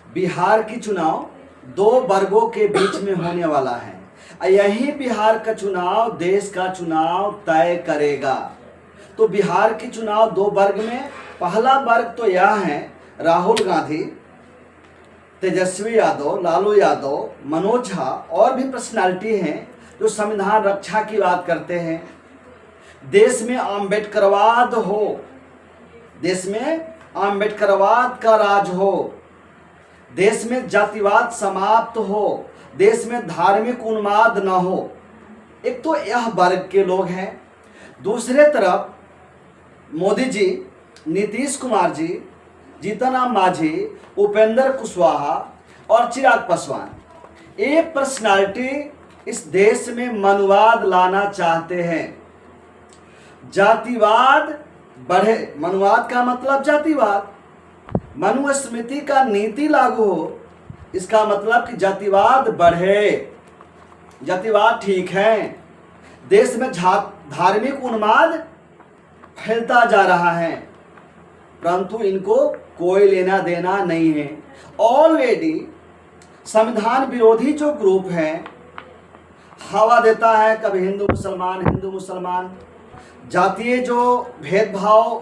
बिहार की चुनाव दो वर्गों के बीच में होने वाला है। यही बिहार का चुनाव देश का चुनाव तय करेगा। तो बिहार की चुनाव दो वर्ग में, पहला वर्ग तो यह है राहुल गांधी, तेजस्वी यादव, लालू यादव, मनोज झा और भी पर्सनालिटी हैं जो संविधान रक्षा की बात करते हैं। देश में अम्बेडकरवाद हो, देश में अम्बेडकरवाद का राज हो, देश में जातिवाद समाप्त हो, देश में धार्मिक उन्माद न हो। एक तो यह वर्ग के लोग हैं। दूसरे तरफ मोदी जी, नीतीश कुमार जी, जीतन राम मांझी, उपेंद्र कुशवाहा और चिराग पासवान, ये पर्सनालिटी इस देश में मनुवाद लाना चाहते हैं। जातिवाद बढ़े, मनुवाद का मतलब जातिवाद, मनुस्मृति का नीति लागू हो, इसका मतलब कि जातिवाद बढ़े। जातिवाद ठीक है, देश में धार्मिक उन्माद फैलता जा रहा है, परंतु इनको कोई लेना देना नहीं है। ऑलरेडी संविधान विरोधी जो ग्रुप है हवा देता है, कभी हिंदू मुसलमान, जातीय जो भेदभाव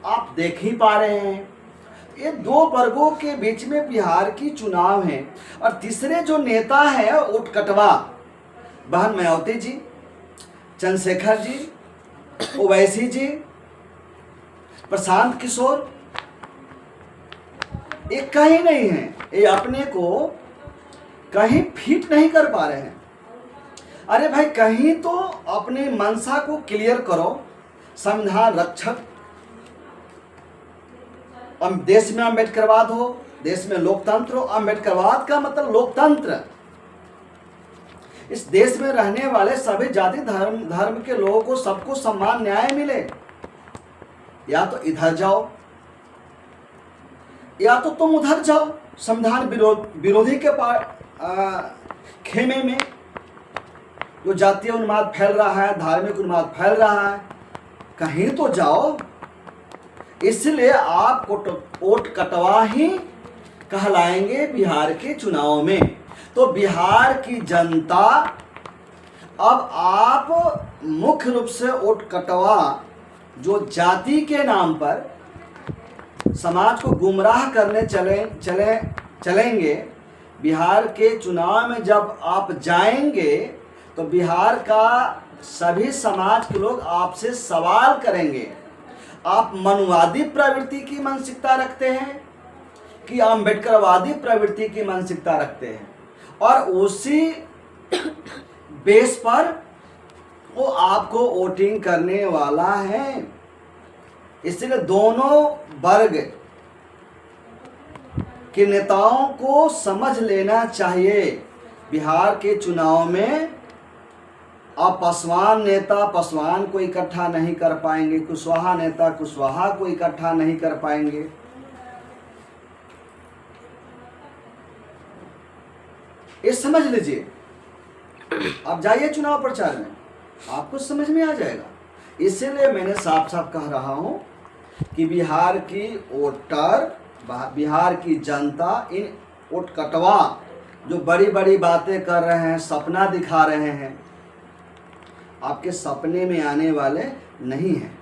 आप देख ही पा रहे हैं। ये दो वर्गों के बीच में बिहार की चुनाव है। और तीसरे जो नेता है उटकटवा, बहन मायावती जी, चंद्रशेखर जी, ओवैसी जी, प्रशांत किशोर, ये कहीं नहीं है, ये अपने को कहीं फिट नहीं कर पा रहे हैं। अरे भाई, कहीं तो अपनी मंशा को क्लियर करो। संविधान रक्षक, देश में अम्बेडकरवाद हो, देश में लोकतंत्र हो। अम्बेडकरवाद का मतलब लोकतंत्र। इस देश में रहने वाले सभी जाति धर्म के लोगों को सबको सम्मान न्याय मिले। या तो इधर जाओ या तो तुम उधर जाओ। संविधान विरोधी के खेमे में जो जातीय उन्माद फैल रहा है, धार्मिक उन्माद फैल रहा है, कहीं तो जाओ। इसलिए आप उटकटवा ही कहलाएंगे बिहार के चुनाव में। तो बिहार की जनता अब आप मुख्य रूप से उटकटवा जो जाति के नाम पर समाज को गुमराह करने चलेंगे, बिहार के चुनाव में जब आप जाएंगे तो बिहार का सभी समाज के लोग आपसे सवाल करेंगे, आप मनुवादी प्रवृत्ति की मानसिकता रखते हैं कि अम्बेडकरवादी प्रवृत्ति की मानसिकता रखते हैं, और उसी बेस पर वो आपको वोटिंग करने वाला है। इसलिए दोनों वर्ग के नेताओं को समझ लेना चाहिए। बिहार के चुनाव में आप पासवान नेता पासवान को इकट्ठा नहीं कर पाएंगे, कुशवाहा नेता कुशवाहा को इकट्ठा नहीं कर पाएंगे। ये समझ लीजिए। आप जाइए चुनाव प्रचार में, आपको समझ में आ जाएगा। इसलिए मैंने साफ साफ कह रहा हूं कि बिहार की वोटर, बिहार की जनता इन उटकटवा जो बड़ी बड़ी बातें कर रहे हैं, सपना दिखा रहे हैं, आपके सपने में आने वाले नहीं हैं।